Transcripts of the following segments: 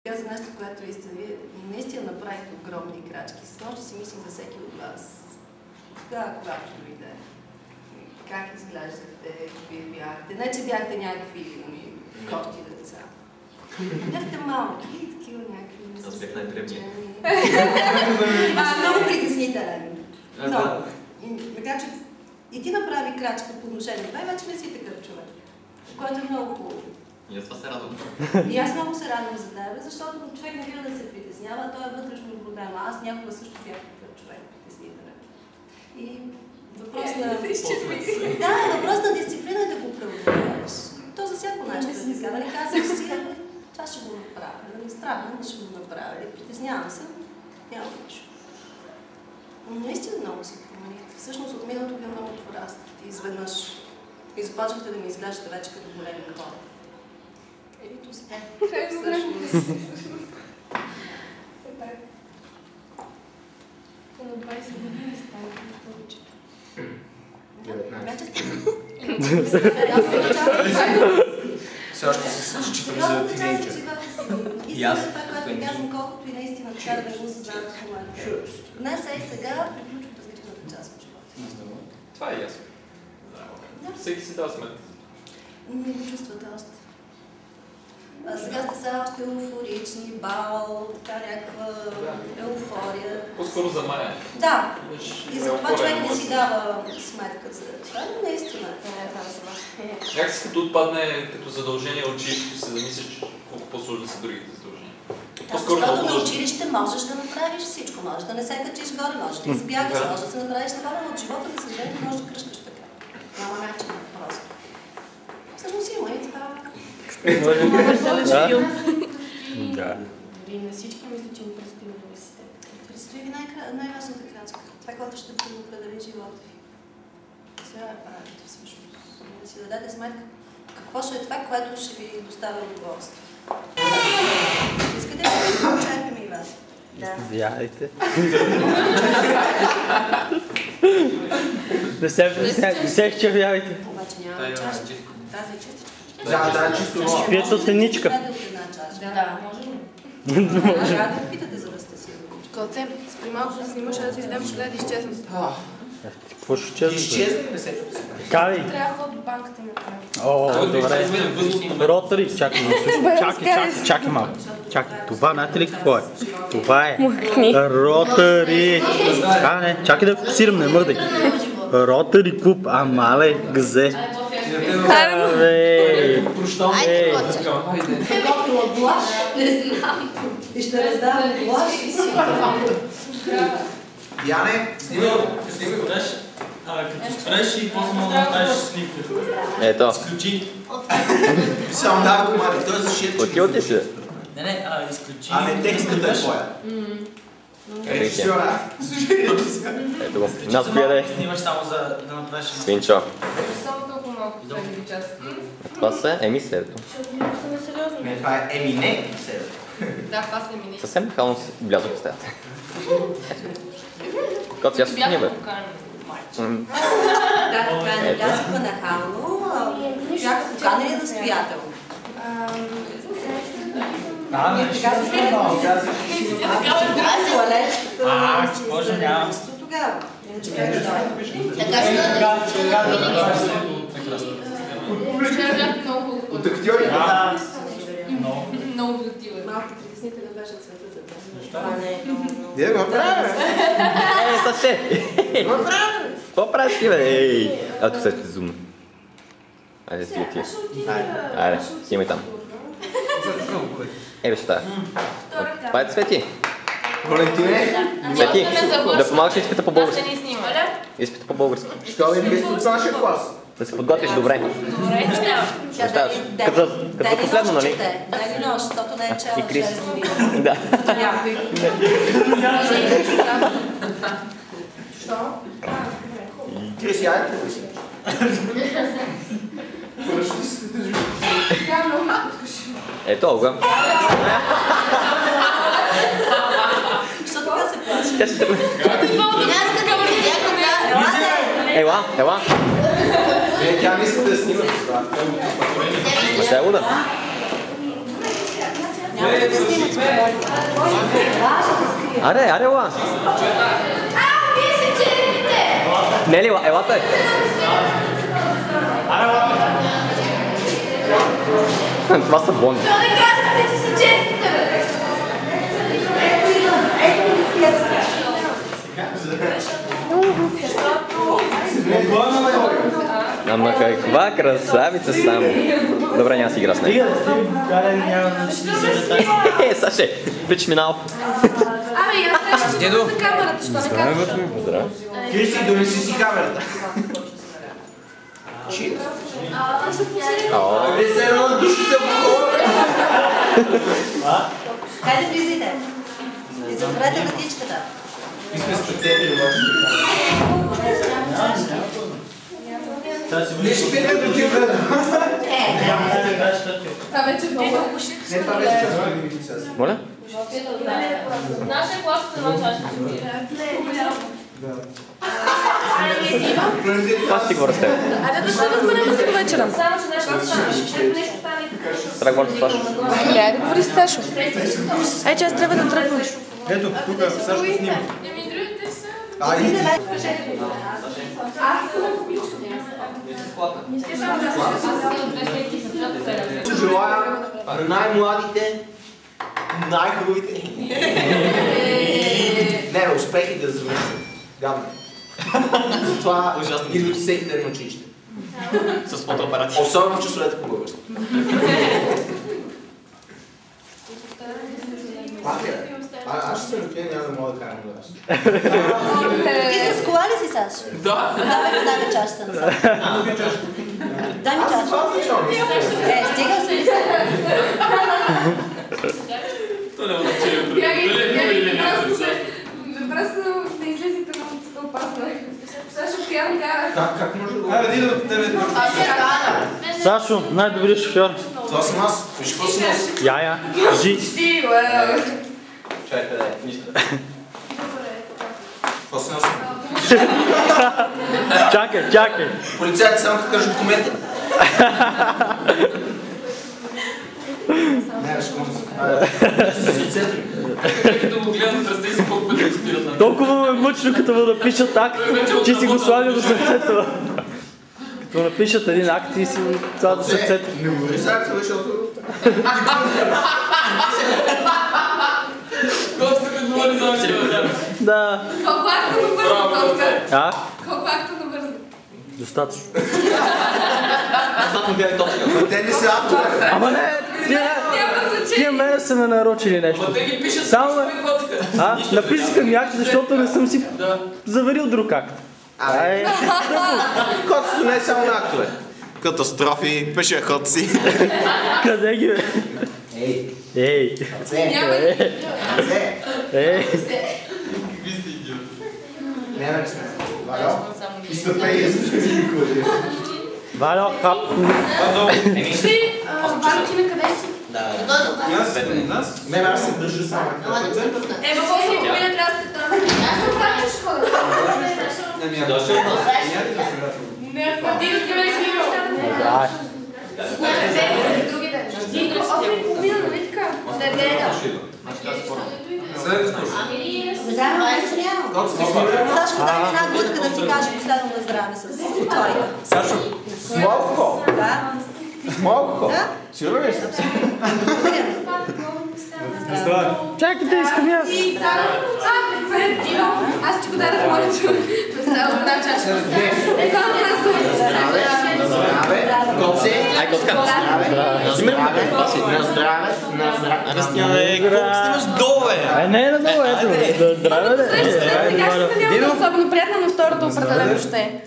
Каза нещо, което вие наистина направихте огромни крачки. С нощи си мислих за всеки от вас. Тогава, когато дойде. Как изглеждате, какви бяхте. Не, че бяхте някакви кошти деца. Бяхте малки, такива някакви... Аз бях най-дребния. Много притеснителен. Но, така че и ти направи крачка по отношение. Това вече не си такъв човек, който е много хубаво. И аз това се радвам. И аз много се радвам за тебе, защото човек не бива да се притеснява, той е вътрешно проблем. Аз някога също бях такъв човек притеснителен. И въпрос на... Да, въпрос на дисциплина е да го преодолееш. То за всяко нещо е така. Нали казах си, това ще го направя. Нали страх, но ще го направя. Притеснявам се, няма нищо. Но наистина много се променихте. Всъщност от миналото вие много порастете изведнъж. И започнахте да ми изглеждате вече като големи хора. Ето сте. Всъщност. На 20 години става повече. 19. Все още се считам за тинейджър. И аз това, което казвам, колкото и наистина така да го създават в момента. Днес и сега приключват различната част от живота. Това е ясно. Всеки си дава сметка. Не го чувствате още. Сега сте са още еуфорични, бал, така някаква еуфория. По-скоро за Майя. Да. И за това човек не си дава сметка за това, но наистина това за вас. Как си като отпадне като задължение от училището си да мислиш колко по-сложни са другите задължения? Защото на училище можеш да направиш всичко. Можеш да не се качиш горе, можеш да избягаш, можеш да се направиш нагоре, но от живота, за съжаление, можеш да кръшкаш така. Няма начин просто. Всъщност има и това. Да. Дори на всички мисля, че им предстои университет. Предстои ви най-важната крачка. Това, което ще предопредели живота ви. Сега правите всъщност. Да си дадете сметка какво ще е това, което ще ви доставя удоволствие. Искате ли да почерпим и вас? Да. Вярайте. Не се изчервявайте. Обаче няма чаша. Тази е чиста. Да, чисто. Пият от едничка. Да, може ли? Може. Да питате, за да сте сигурни. Колце, спри малко да снимаш, да ти видим, ще да изчезнат. Какво ще изчезва? Изчезва и не се Кай! Трябва да ходя до банката ми. О, добре. Ротари, чакай, чакай малко. Чакай, това знаете ли какво е? Това е Ротари. Чакай да фокусирам, не мърдай. Ротари клуб, амале, гзе. Айде, глаш, не знам. И ще раздавам глаш и си. Яне, снимай го. Като спреш и после мога да направиш снимка. Ето. Изключи. Само дава комади, той е за шието. Отивате си. Не, изключи. Текстата е твоя. Режисьора. Ето го. Нас пиеде. Снимаш само за да направиш снимка. Свинчо. Само толкова малко следви част. Това са емисерито. Не, това е Емине. Да, това са емини. Съвсем мехално влязох в стаята. Когато си аз снимай, бе. Да, така не влязохме нахално. Бяха поканали настоятелно. Така се снимам. Госпожа, нямам. Тогава. Иначе как да дойде? Така ще От актьори? много обективен. Малко притеснителен беше цвета за това. Това не е много. Не, го правя. Ето се! Какво правиш ти, бе? Ето се зумно. Айде си отиде. Айде, снимай там. Ебе, ще тая. Това е Цвети. Валентине? Цвети, да помагаш изпита по български. Аз ще ни снимам. Изпита по български. Що е вие от нашия клас? Да се подготвиш добре. Добре, ще Щаш, като за последно, нали? Дай ли нож, защото не е чела И Крис. 6 години. Да. Някой. Що? Крис, яйте ли си? Тя много малко скаши. Ето, Олга. Защо така се плаче? Тя ще... Ела, ела. Тя мисли да снима с това. Ма тя е луда. Няма да го снимат с помолите. Аре, ела. Вие се черепите! Нели, елата е. Това са блонди. То не казвате, че се черепите, бе! Ама каква красавица само. Добре, няма си игра с нея. Саше, пич минал. Абе, аз ще си за камерата, що не казваш? Криси, донеси си камерата. Чит. Абе, се едно на душите в хора. Хайде, влизайте. И затворете вратичката. И сме спетели въобще. Не ще пене до тия гледа. Това вече много. Не, това вече част. Моля? Нашия клас е едно чаша. Аз ти говоря с теб. Айде да се разберем за вечера. Само, че нещо стане. Трябва да говоря с Сашо. Айде да говори с Сашо. Ей, че аз трябва да тръгвам. Ето, тук Сашо снима. Айде. Желая на най-младите, най-хубавите. Не, успехи да завършат. Гадно. Затова идват всеки ден на училище. С фотоапарати. Особено в часовете по български. Аз ще се напия, няма да мога да карам да аз. Ти с кола ли си, Саш? Да. Дай ми чашата на Саш. Дай ми Аз съм това чашата. начало. Стига с ли се? То няма да чуя. Просто да излезете на улицата опасно. Сашо пиян кара. Как може да го... Айде, иди от тебе. Сашо, най-добрият шофьор. Това съм аз. Виж какво съм аз. Я, жи. Чай, къде е? Нищо. Какво съм аз? Чакай. Полицайите само като кажат документи. Не, ще се лицето ми. Като го гледам, раздай си колко пъти цитират на Толкова му е мъчно, като му напишат акт, че си го слага до сърцето. Като му напишат един акт и си това до сърцето. Не говори за акта, защото... Коцката говори за акта. Да. Колко акта набърза, Котка? А? Колко акта набърза? Достатъчно. Те не са актове. Ама не, тия мене са ме нарочили нещо. Ма те ги пишат Само с коцка. написаха ми акт, защото не съм си заверил друг акт. Абе, котството не е само на актове. Катастрофи, пешеходци. Къде ги бе? Ей. Не, не сме. Валя? Изтъпей, Валя, хап. Ти, Валентина, къде си? Не, аз се държа само. Ева, после половина трябва да сте там. Аз съм правиш школа. Не, ти да ме снимал. Други ден. Ти, 8:30, нали така? Неделя. Сашко, дай ми една глътка да ти каже последно на здраве с твоя. Сашо, с малко. Да? С малко. Да? Сигурно ли сте? Чакайте, искам и аз. Аз ти го дадах моето. Представя една чаша. Котце. Ай, котка. На здраве. На здраве. Колко снимаш долу, бе? Не, надолу, ето. Здраве, да. Сегашната няма да е особено приятна, но втората определено ще е.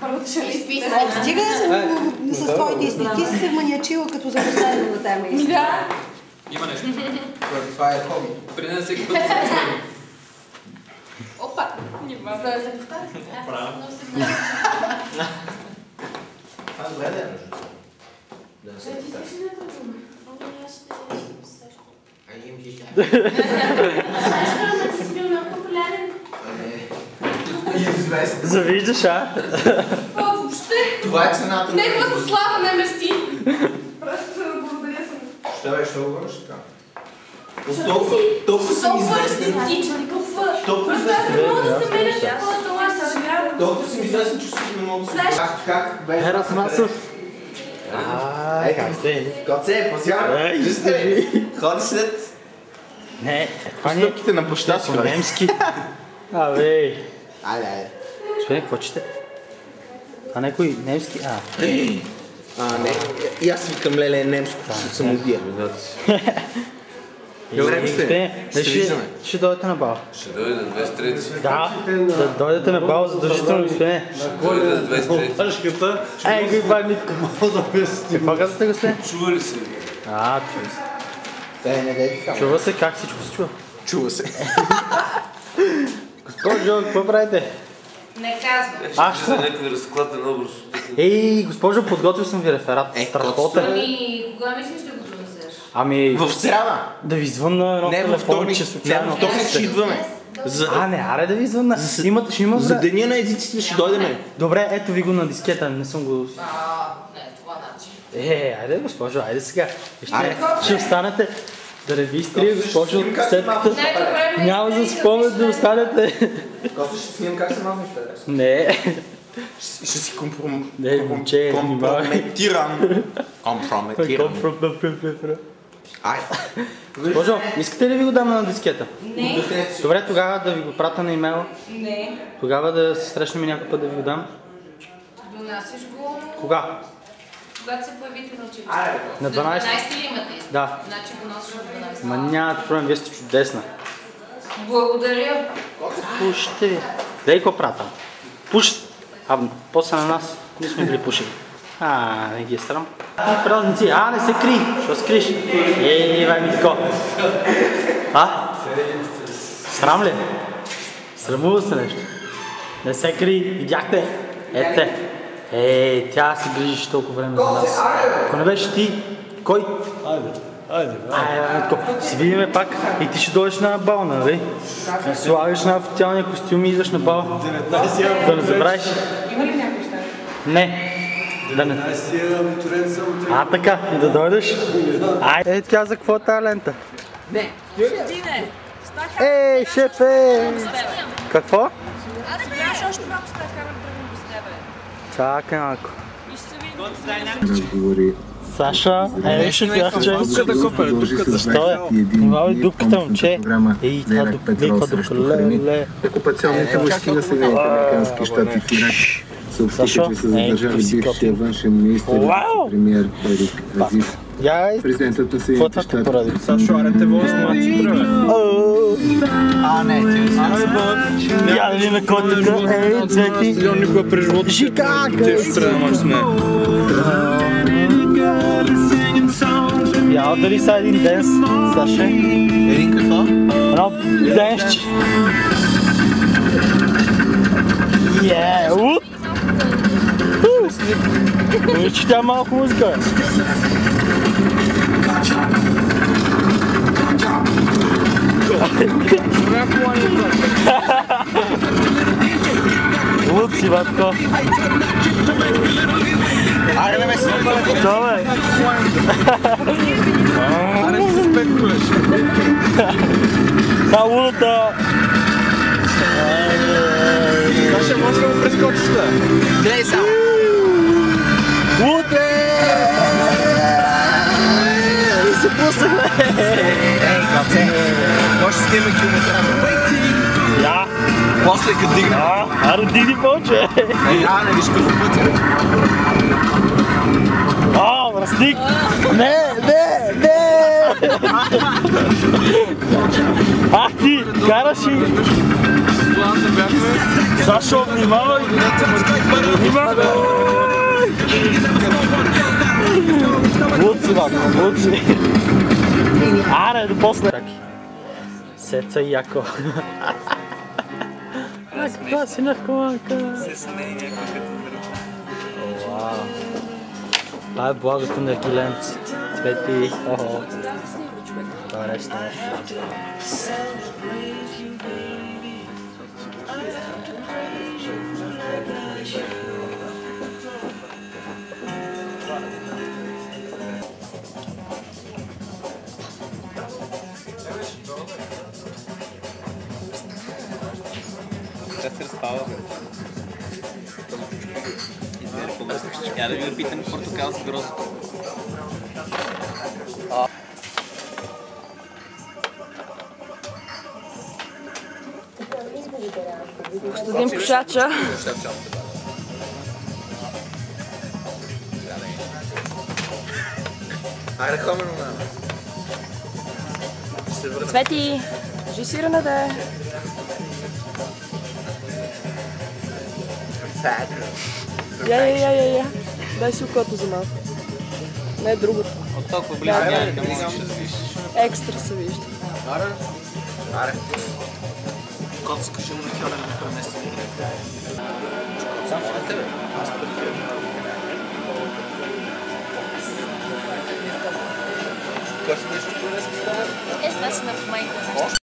Първата ще е. Стига с твоите изпити. Ти си се маниачила като за последна тема. Да. Има нещо. Това е хоби. При нея всеки път се разгледа. Опа. Нима. За да се повтаря. Правилно. Това добре да е между. Да не се питаш. Ай, им ги известен. Завиждаш, а? Въобще. Това е цената. Неговата слава не мести. Просто благодаря съм. Да, бе, що го върши така? Толкова съм известен. Толкова съм известен, че не мога да се... Как бе? Ерас Масов. Как сте? Коце, посява. Ходи след... Не, това не е стъпките на площадка. немски. Абе. Айде. Господи, какво чете? А някой немски? Не. И аз викам леле немско, ще съм убия. Добре сте. Ще дойдете на бал. Ще дойде на 23. Да дойдете на бал задължително, господи. Ще дойде на 23. Ей, го иба Митко. Какво казвате, господи? Чува ли се? Чува се. Чува се, как всичко се чува? Чува се. Госпожо, какво правите? Не казвам. Ще за някой разкладен образ. Ей, госпожо, подготвил съм ви реферат. Страхотен. Кога мислиш да го донесеш? В сряда. Да ви звънна едно телефон, че случайно. Не, във вторник ще идваме. Не, аре да ви звънна. Ще има за деня на езиците ще дойдеме. Добре, ето ви го на дискета, не съм го... Не, това начин. Айде госпожо, айде сега. Ще останете да не ви изтрия, госпожо, от касетката. Няма за спомен да останете. Кофе ще снимам как се мазнеш, Петър. Не. Ще си компрометиран. Госпожо, искате ли ви го дам на дискета? Не. Добре, тогава да ви го пратя на имейла. Не. Тогава да се срещнем някой път да ви го дам. Донасиш го... Кога? Когато се появите на училище. На 12. На 12 ли имате? Да. Значи го носиш на 12. Ма нямате проблем, вие сте чудесна. Благодаря. Пуште ви. Дай какво пратам? Пуш. После на нас не сме били пушили. Не ги е срам. Празници, не се кри. Що се криш? Вай Митко. Срам ли? Срамува се нещо. Не се кри, видяхте? Ете. Тя се грижиш толкова време за нас. Ако не беше ти, кой? Айде, си видиме пак и ти ще дойдеш на бал, нали? Слагаш на официалния костюм и идваш на бал. Да не забравиш. Има ли някой щат? Не. Да не. Така, и да дойдеш. Тя за какво е тази лента? Не. Ей, шефе! Какво? Аз бях още малко с тази камера тръгвам с тебе. Чакай малко. Разговори. Саша, шефярче. Дупката, копеле, дупката. Що е? Има ли дупката, момче? Това дупка, ле. Окупационните войски на Съединените американски щати в Ирак съобщиха, че са задържали бившия външен министър и премиер Ерик Азис. Президентът на Съединените щати. Сашо, аре те води снимачи тръве. Я да видим котика, Цвети. Никога през живота Жикак! те ще трябва да може с мен. Я дали са един денс, Саше? Един какво? Едно денсче. Че тя малко музика, бе. Луци, батко. Айде да ме снимаме. Що, бе? Айде се спекуваш. Лута. Саша, може да му прескочиш да? Гледай само. Луте! Се пуснахме! Капце, може да снимаме километража. Да. После като дигнем. Аре, дигни повече. Не виж какво пътя. Връстник! Не! Ти, караш и... Сашо, внимавай! Луци, бако, луци! Аре, до после! Сеца и яко. Каква си наркоманка! Това е благото на Гиленци. Цвети. Това е нещо. трябва да се разпава, бе. Я да ви опитам портокал с грозото. Костадин Пушача. Айде, хомено, Цвети, кажи сирена да е. Я. Дай си окото за малко. Не другото. От толкова близо не можеш да виждаш. Екстра се вижда. Аре. Кот, скажи му на Хьонер да премести. Само на тебе. Аз пред Кой си нещо, което не си става? Естествено в майка.